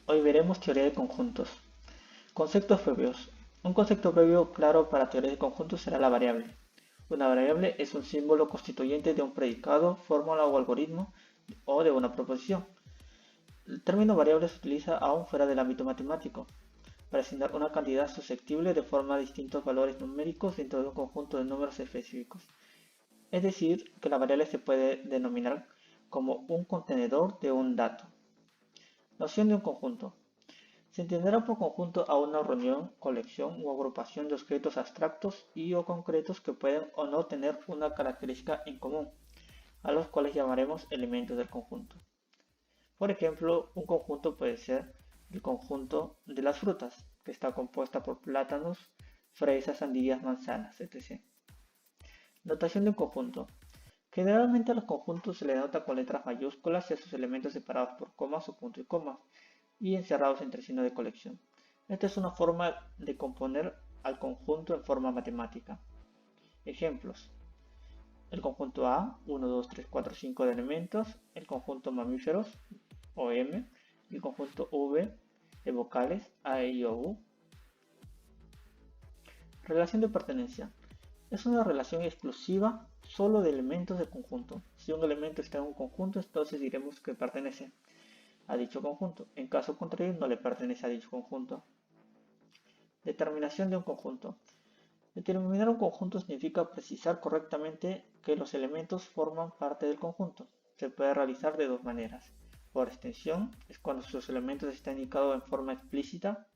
Hoy veremos teoría de conjuntos. Conceptos previos. Un concepto previo claro para teoría de conjuntos será la variable. Una variable es un símbolo constituyente de un predicado, fórmula o algoritmo o de una proposición. El término variable se utiliza aún fuera del ámbito matemático para asignar una cantidad susceptible de forma a distintos valores numéricos dentro de un conjunto de números específicos. Es decir, que la variable se puede denominar como un contenedor de un dato. Noción de un conjunto. Se entenderá por conjunto a una reunión, colección o agrupación de objetos abstractos y o concretos que pueden o no tener una característica en común, a los cuales llamaremos elementos del conjunto. Por ejemplo, un conjunto puede ser el conjunto de las frutas, que está compuesta por plátanos, fresas, sandías, manzanas, etc. Notación de un conjunto. Generalmente a los conjuntos se le nota con letras mayúsculas y a sus elementos separados por comas o punto y coma, y encerrados entre signos de colección. Esta es una forma de componer al conjunto en forma matemática. Ejemplos. El conjunto A, 1, 2, 3, 4, 5 de elementos, el conjunto mamíferos, o M, y el conjunto V de vocales, A, E, I, O, U. Relación de pertenencia. Es una relación exclusiva solo de elementos del conjunto. Si un elemento está en un conjunto, entonces diremos que pertenece a dicho conjunto. En caso contrario, no le pertenece a dicho conjunto. Determinación de un conjunto. Determinar un conjunto significa precisar correctamente que los elementos forman parte del conjunto. Se puede realizar de dos maneras. Por extensión, es cuando sus elementos están indicados en forma explícita,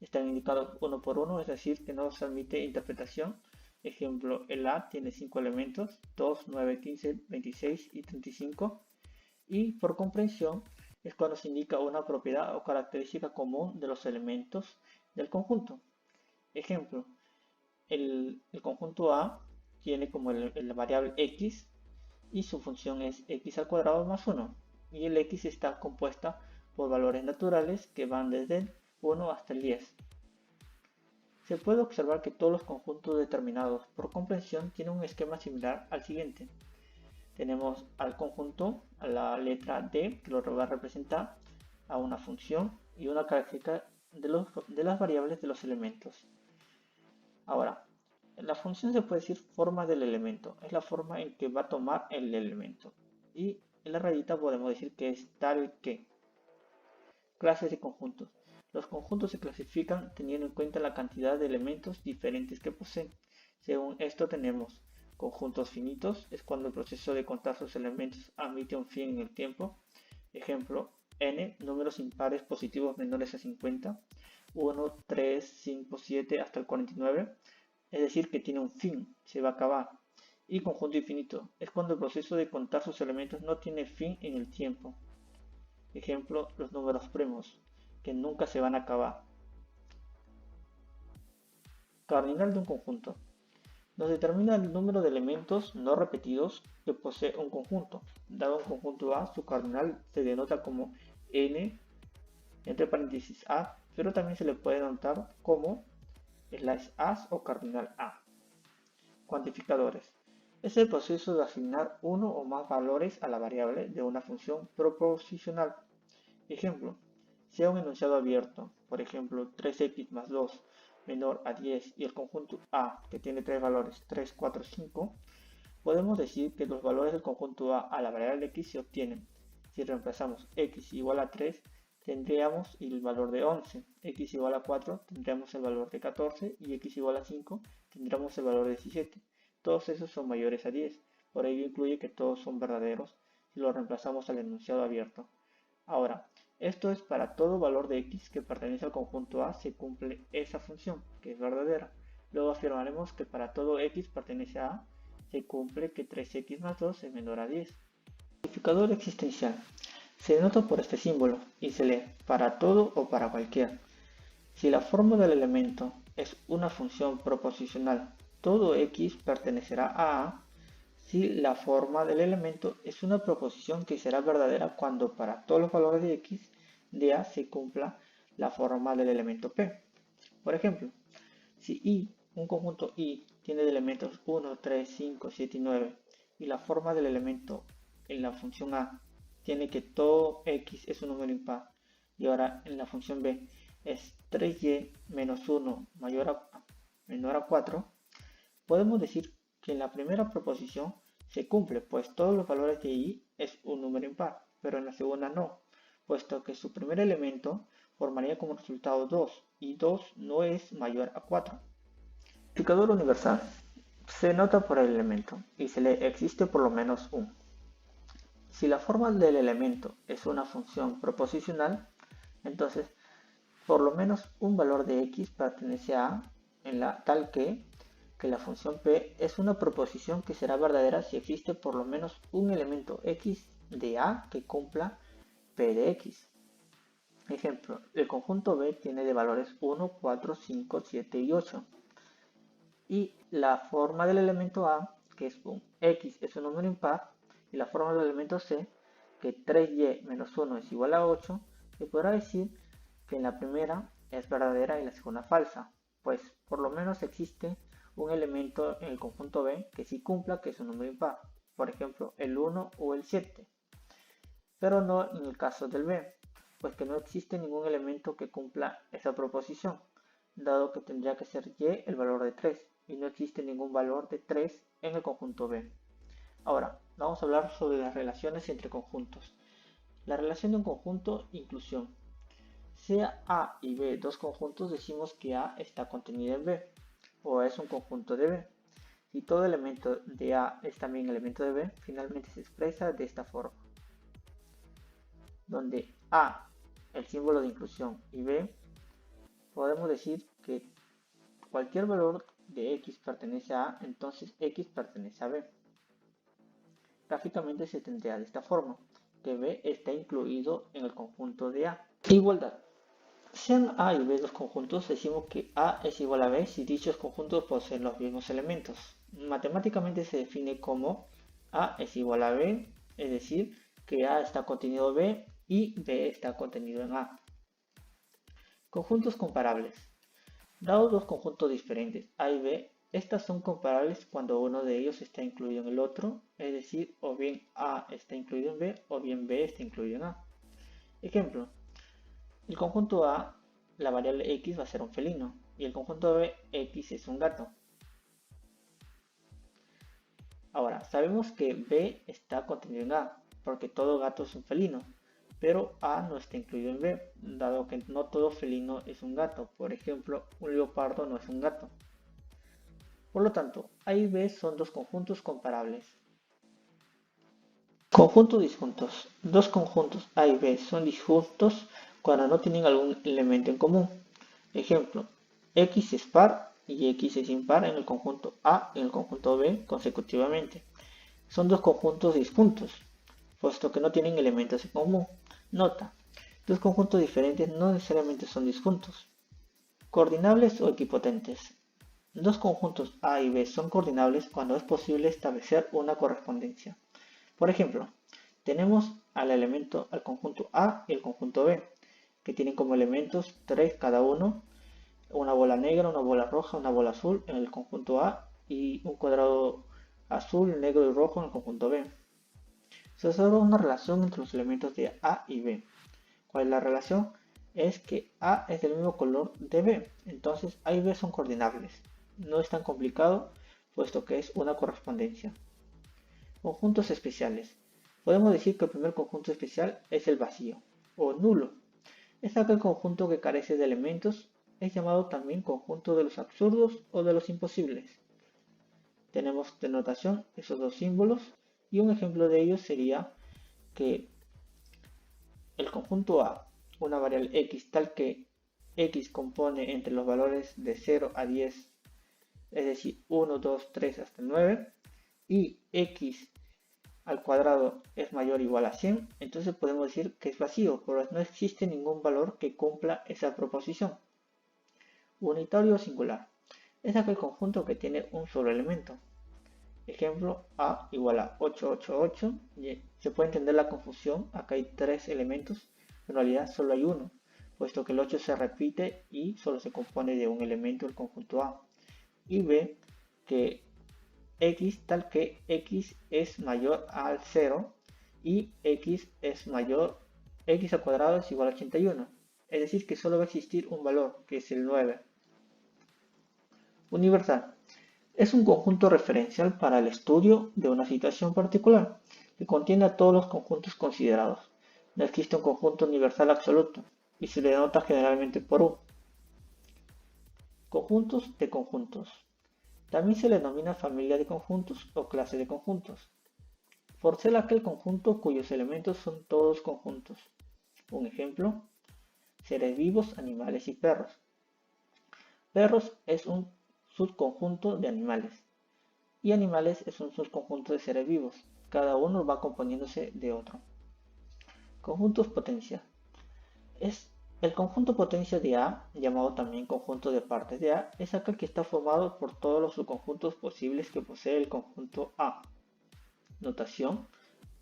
están indicados uno por uno, es decir, que no se admite interpretación. Ejemplo, el A tiene 5 elementos, 2, 9, 15, 26 y 35. Y por comprensión, es cuando se indica una propiedad o característica común de los elementos del conjunto. Ejemplo, el conjunto A tiene como la variable x y su función es x al cuadrado más 1. Y el x está compuesta por valores naturales que van desde el 1 hasta el 10. Se puede observar que todos los conjuntos determinados por comprensión tienen un esquema similar al siguiente. Tenemos al conjunto, a la letra D, que lo va a representar, a una función y una característica de las variables de los elementos. Ahora, la función se puede decir forma del elemento, es la forma en que va a tomar el elemento. Y en la rayita podemos decir que es tal que. Clases de conjuntos. Los conjuntos se clasifican teniendo en cuenta la cantidad de elementos diferentes que poseen. Según esto tenemos conjuntos finitos, es cuando el proceso de contar sus elementos admite un fin en el tiempo. Ejemplo, n, números impares positivos menores a 50, 1, 3, 5, 7 hasta el 49, es decir, que tiene un fin, se va a acabar. Y conjunto infinito, es cuando el proceso de contar sus elementos no tiene fin en el tiempo. Ejemplo, los números primos, que nunca se van a acabar. Cardinal de un conjunto. Nos determina el número de elementos no repetidos que posee un conjunto. Dado un conjunto A, su cardinal se denota como n, entre paréntesis A, pero también se le puede denotar como slash as o cardinal A. Cuantificadores. Es el proceso de asignar uno o más valores a la variable de una función proposicional. Ejemplo, sea un enunciado abierto, por ejemplo 3x más 2 menor a 10 y el conjunto A que tiene tres valores 3, 4, 5, podemos decir que los valores del conjunto A la variable x se obtienen. Si reemplazamos x igual a 3, tendríamos el valor de 11, x igual a 4 tendríamos el valor de 14 y x igual a 5 tendríamos el valor de 17. Todos esos son mayores a 10, por ello incluye que todos son verdaderos si lo reemplazamos al enunciado abierto. Ahora, esto es para todo valor de x que pertenece al conjunto A se cumple esa función, que es verdadera. Luego afirmaremos que para todo x pertenece a A se cumple que 3x más 2 es menor a 10. Codificador existencial. Se denota por este símbolo y se lee para todo o para cualquier. Si la forma del elemento es una función proposicional, todo x pertenecerá a A. Si la forma del elemento es una proposición que será verdadera cuando para todos los valores de x de A se cumpla la forma del elemento P. Por ejemplo, si I, un conjunto I, tiene de elementos 1, 3, 5, 7 y 9 y la forma del elemento en la función A tiene que todo x es un número impar, y ahora en la función b es 3y menos 1 menor a 4, podemos decir que en la primera proposición se cumple, pues todos los valores de y es un número impar, pero en la segunda no, puesto que su primer elemento formaría como resultado 2 y 2 no es mayor a 4. Indicador universal. Se nota por el elemento y se le existe por lo menos un. Si la forma del elemento es una función proposicional, entonces por lo menos un valor de x pertenece a A en la tal que la función p es una proposición que será verdadera si existe por lo menos un elemento x de A que cumpla p de x. Ejemplo, el conjunto B tiene de valores 1, 4, 5, 7 y 8. Y la forma del elemento A, que es un x es un número impar, y la forma del elemento C, que 3y menos 1 es igual a 8, se podrá decir que en la primera es verdadera y la segunda falsa, pues por lo menos existe un elemento en el conjunto B que sí cumpla que es un número impar, por ejemplo el 1 o el 7, pero no en el caso del B, pues que no existe ningún elemento que cumpla esa proposición, dado que tendría que ser y el valor de 3, y no existe ningún valor de 3 en el conjunto B. Ahora, vamos a hablar sobre las relaciones entre conjuntos. La relación de un conjunto, inclusión. Sea A y B dos conjuntos, decimos que A está contenido en B, o es un conjunto de B. Si todo elemento de A es también elemento de B, finalmente se expresa de esta forma, donde A, el símbolo de inclusión, y B, podemos decir que cualquier valor de x pertenece a A, entonces x pertenece a B. Gráficamente se tendría de esta forma, que B está incluido en el conjunto de A. Igualdad. Sean A y B dos conjuntos, decimos que A es igual a B si dichos conjuntos poseen los mismos elementos. Matemáticamente se define como A es igual a B, es decir, que A está contenido en B y B está contenido en A. Conjuntos comparables. Dados dos conjuntos diferentes, A y B, estas son comparables cuando uno de ellos está incluido en el otro, es decir, o bien A está incluido en B o bien B está incluido en A. Ejemplo, el conjunto A, la variable x va a ser un felino, y el conjunto B, x es un gato. Ahora, sabemos que B está contenido en A, porque todo gato es un felino, pero A no está incluido en B, dado que no todo felino es un gato. Por ejemplo, un leopardo no es un gato. Por lo tanto, A y B son dos conjuntos comparables. Conjuntos disjuntos. Dos conjuntos A y B son disjuntos cuando no tienen algún elemento en común. Ejemplo, x es par y x es impar en el conjunto A y en el conjunto B consecutivamente. Son dos conjuntos disjuntos, puesto que no tienen elementos en común. Nota, dos conjuntos diferentes no necesariamente son disjuntos. Coordinables o equipotentes. Dos conjuntos A y B son coordinables cuando es posible establecer una correspondencia. Por ejemplo, tenemos al conjunto A y el conjunto B, que tienen como elementos 3 cada uno, una bola negra, una bola roja, una bola azul en el conjunto A y un cuadrado azul, negro y rojo en el conjunto B. Se observa una relación entre los elementos de A y B. ¿Cuál es la relación? Es que A es del mismo color de B, entonces A y B son coordinables. No es tan complicado, puesto que es una correspondencia. Conjuntos especiales. Podemos decir que el primer conjunto especial es el vacío, o nulo. Es aquel conjunto que carece de elementos, es llamado también conjunto de los absurdos o de los imposibles. Tenemos de notación esos dos símbolos, y un ejemplo de ellos sería que el conjunto A, una variable x tal que x compone entre los valores de 0 a 10, es decir, 1, 2, 3 hasta 9, y x al cuadrado es mayor o igual a 100, entonces podemos decir que es vacío, pero no existe ningún valor que cumpla esa proposición. Unitario o singular. Es aquel conjunto que tiene un solo elemento. Ejemplo, A igual a 888. Se puede entender la confusión, acá hay tres elementos, en realidad solo hay uno, puesto que el 8 se repite y solo se compone de un elemento del conjunto A. Y B, que x tal que x es mayor al 0 y x x al cuadrado es igual a 81. Es decir, que solo va a existir un valor, que es el 9. Universal. Es un conjunto referencial para el estudio de una situación particular, que contiene a todos los conjuntos considerados. No existe un conjunto universal absoluto, y se le denota generalmente por U. Conjuntos de conjuntos. También se le denomina familia de conjuntos o clase de conjuntos. Por ser aquel conjunto cuyos elementos son todos conjuntos. Un ejemplo, seres vivos, animales y perros. Perros es un subconjunto de animales y animales es un subconjunto de seres vivos. Cada uno va componiéndose de otro. Conjuntos potencia. Es el conjunto potencia de A, llamado también conjunto de partes de A, es aquel que está formado por todos los subconjuntos posibles que posee el conjunto A. Notación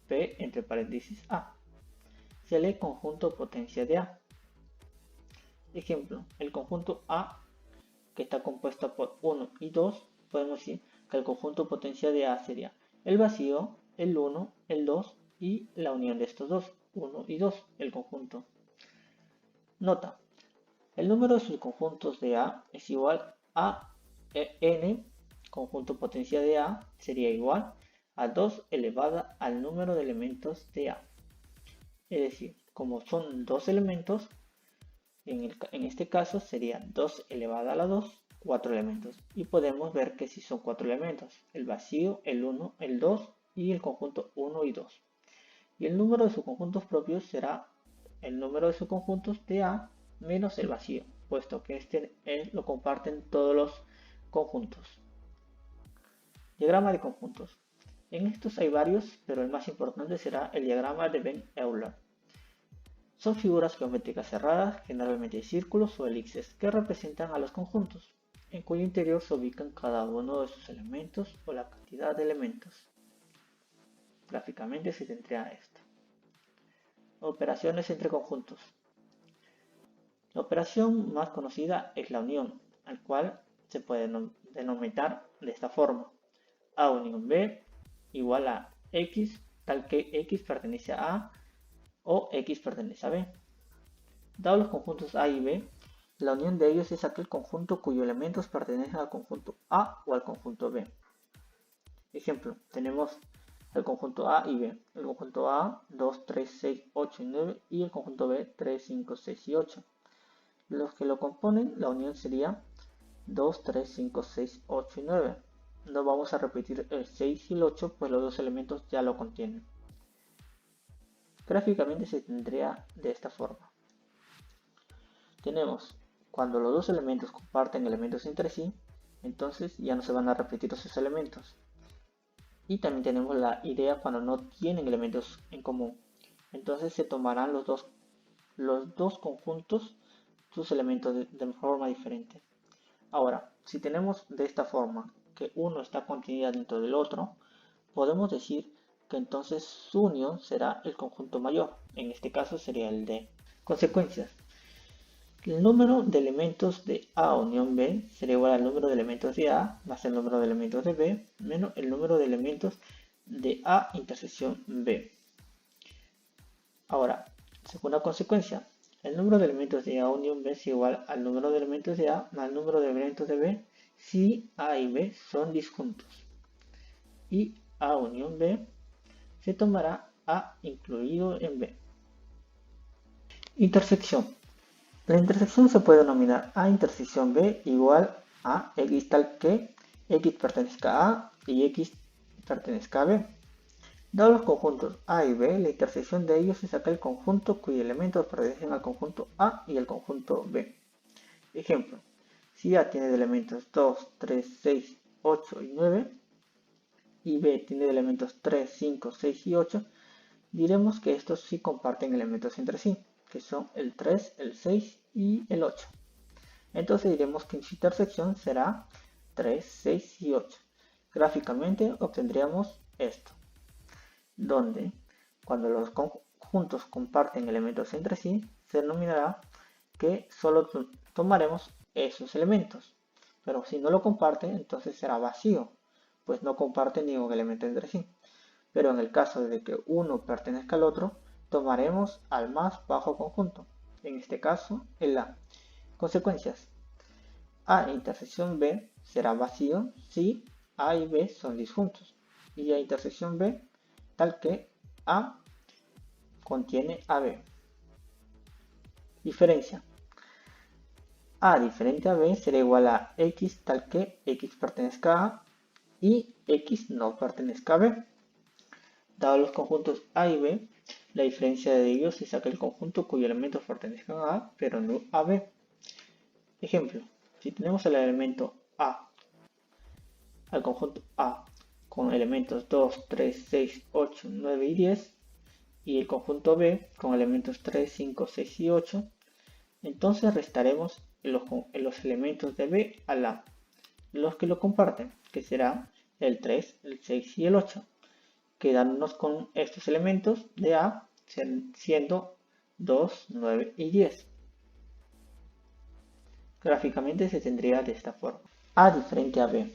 P entre paréntesis A. Se lee conjunto potencia de A. Ejemplo, el conjunto A, que está compuesto por 1 y 2, podemos decir que el conjunto potencia de A sería el vacío, el 1, el 2 y la unión de estos dos, 1 y 2, el conjunto. Nota, el número de subconjuntos de A es igual a n, conjunto potencia de A sería igual a 2 elevada al número de elementos de A. Es decir, como son dos elementos, en este caso sería 2 elevada a la 2, 4 elementos. Y podemos ver que si son 4 elementos, el vacío, el 1, el 2 y el conjunto 1 y 2. Y el número de subconjuntos propios será el número de subconjuntos de A menos el vacío, puesto que este lo comparten todos los conjuntos. Diagrama de conjuntos. En estos hay varios, pero el más importante será el diagrama de Venn-Euler. Son figuras geométricas cerradas, generalmente círculos o elipses, que representan a los conjuntos, en cuyo interior se ubican cada uno de sus elementos o la cantidad de elementos. Gráficamente se tendría esto. Operaciones entre conjuntos. La operación más conocida es la unión, al cual se puede denominar de esta forma. A unión B igual a X, tal que X pertenece a A o X pertenece a B. Dados los conjuntos A y B, la unión de ellos es aquel conjunto cuyos elementos pertenecen al conjunto A o al conjunto B. Ejemplo, tenemos el conjunto A y B. El conjunto A, 2, 3, 6, 8 y 9 y el conjunto B, 3, 5, 6 y 8. Los que lo componen, la unión sería 2, 3, 5, 6, 8 y 9. No vamos a repetir el 6 y el 8, pues los dos elementos ya lo contienen. Gráficamente se tendría de esta forma. Tenemos, cuando los dos elementos comparten elementos entre sí, entonces ya no se van a repetir esos elementos. Y también tenemos la idea cuando no tienen elementos en común. Entonces se tomarán los dos conjuntos, sus elementos de forma diferente. Ahora, si tenemos de esta forma que uno está contenido dentro del otro, podemos decir que entonces su unión será el conjunto mayor. En este caso sería el D. Consecuencias. El número de elementos de A unión B será igual al número de elementos de A más el número de elementos de B menos el número de elementos de A intersección B. Ahora, segunda consecuencia, el número de elementos de A unión B es igual al número de elementos de A más el número de elementos de B si A y B son disjuntos. Y A unión B se tomará A incluido en B. Intersección. La intersección se puede denominar A intersección B igual a X tal que X pertenezca a A y X pertenezca a B. Dados los conjuntos A y B, la intersección de ellos es aquel conjunto cuyos elementos pertenecen al conjunto A y al conjunto B. Ejemplo, si A tiene de elementos 2, 3, 6, 8 y 9 y B tiene de elementos 3, 5, 6 y 8, diremos que estos sí comparten elementos entre sí, que son el 3, el 6 y el 8. Entonces diremos que su intersección será 3, 6 y 8. Gráficamente obtendríamos esto, donde cuando los conjuntos comparten elementos entre sí, se denominará que solo tomaremos esos elementos. Pero si no lo comparten, entonces será vacío, pues no comparten ningún elemento entre sí. Pero en el caso de que uno pertenezca al otro, tomaremos al más bajo conjunto, en este caso el A. Consecuencias. A intersección B será vacío si A y B son disjuntos, y A intersección B tal que A contiene a B. Diferencia. A diferente a B será igual a X tal que X pertenezca a A y X no pertenezca a B. Dados los conjuntos A y B, la diferencia de ellos se saca el conjunto cuyos elementos pertenezcan a A pero no a B. Ejemplo, si tenemos el elemento A, al conjunto A con elementos 2, 3, 6, 8, 9 y 10, y el conjunto B con elementos 3, 5, 6 y 8, entonces restaremos los elementos de B al A, los que lo comparten, que serán el 3, el 6 y el 8, quedándonos con estos elementos de A siendo 2, 9 y 10. Gráficamente se tendría de esta forma. A diferente a B.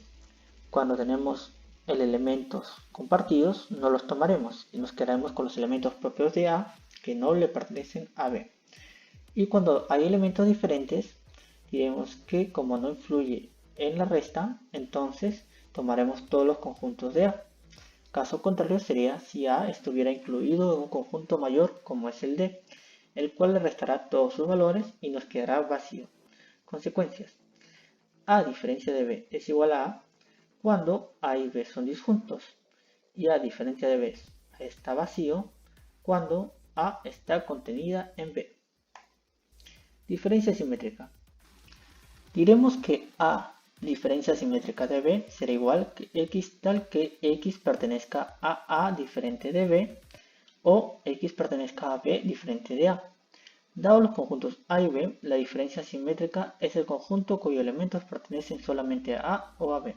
Cuando tenemos elementos compartidos, no los tomaremos y nos quedaremos con los elementos propios de A que no le pertenecen a B. Y cuando hay elementos diferentes, diremos que como no influye en la resta, entonces tomaremos todos los conjuntos de A. Caso contrario sería si A estuviera incluido en un conjunto mayor como es el D, el cual le restará todos sus valores y nos quedará vacío. Consecuencias. A diferencia de B es igual a A cuando A y B son disjuntos, y A diferencia de B está vacío cuando A está contenida en B. Diferencia simétrica. Diremos que A diferencia simétrica de B será igual que X tal que X pertenezca a diferente de B o X pertenezca a B diferente de A. Dados los conjuntos A y B, la diferencia simétrica es el conjunto cuyos elementos pertenecen solamente a A o a B.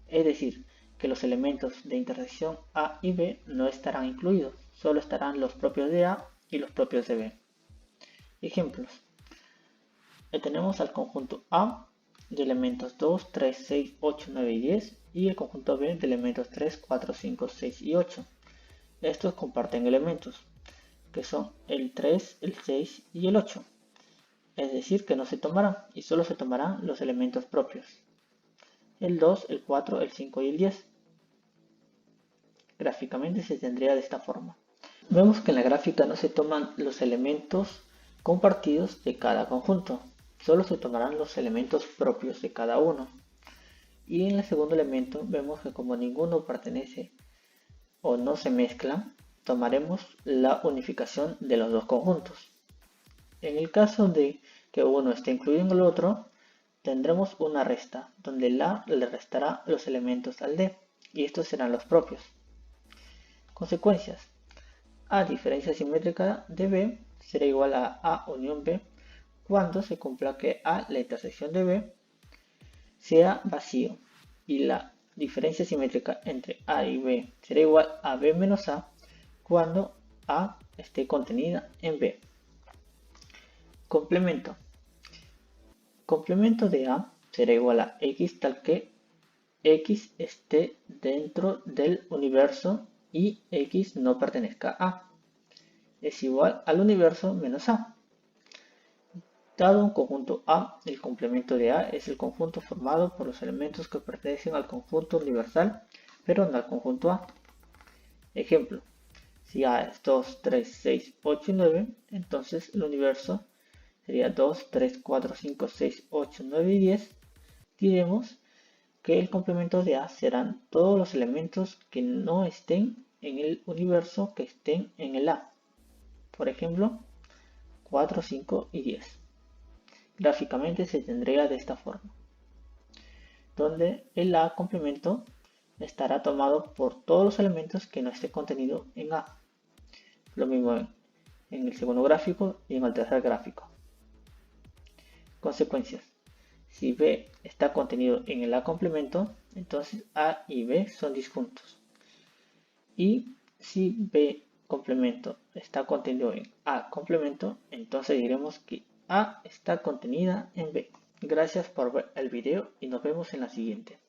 Es decir, que los elementos de intersección A y B no estarán incluidos, solo estarán los propios de A y los propios de B. Ejemplos. Tenemos al conjunto A de elementos 2, 3, 6, 8, 9 y 10 y el conjunto B de elementos 3, 4, 5, 6 y 8. Estos comparten elementos, que son el 3, el 6 y el 8. Es decir, que no se tomarán y solo se tomarán los elementos propios. El 2, el 4, el 5 y el 10. Gráficamente se tendría de esta forma. Vemos que en la gráfica no se toman los elementos compartidos de cada conjunto, solo se tomarán los elementos propios de cada uno. Y en el segundo elemento vemos que como ninguno pertenece o no se mezclan, tomaremos la unificación de los dos conjuntos. En el caso de que uno esté incluido en el otro, tendremos una resta, donde el A le restará los elementos al D, y estos serán los propios. Consecuencias. A diferencia simétrica de B será igual a A unión B cuando se cumpla que A, la intersección de B, sea vacío, y la diferencia simétrica entre A y B será igual a B menos A cuando A esté contenida en B. Complemento. Complemento de A será igual a X tal que X esté dentro del universo y X no pertenezca a A. Es igual al universo menos A. Dado un conjunto A, el complemento de A es el conjunto formado por los elementos que pertenecen al conjunto universal, pero no al conjunto A. Ejemplo, si A es 2, 3, 6, 8 y 9, entonces el universo sería 2, 3, 4, 5, 6, 8, 9 y 10. Diremos que el complemento de A serán todos los elementos que no estén en el universo que estén en el A. Por ejemplo, 4, 5 y 10. Gráficamente se tendría de esta forma, donde el A complemento estará tomado por todos los elementos que no esté contenido en A. Lo mismo en el segundo gráfico y en el tercer gráfico. Consecuencias. Si B está contenido en el A complemento, entonces A y B son disjuntos. Y si B complemento está contenido en A complemento, entonces diremos que A está contenida en B. Gracias por ver el video y nos vemos en la siguiente.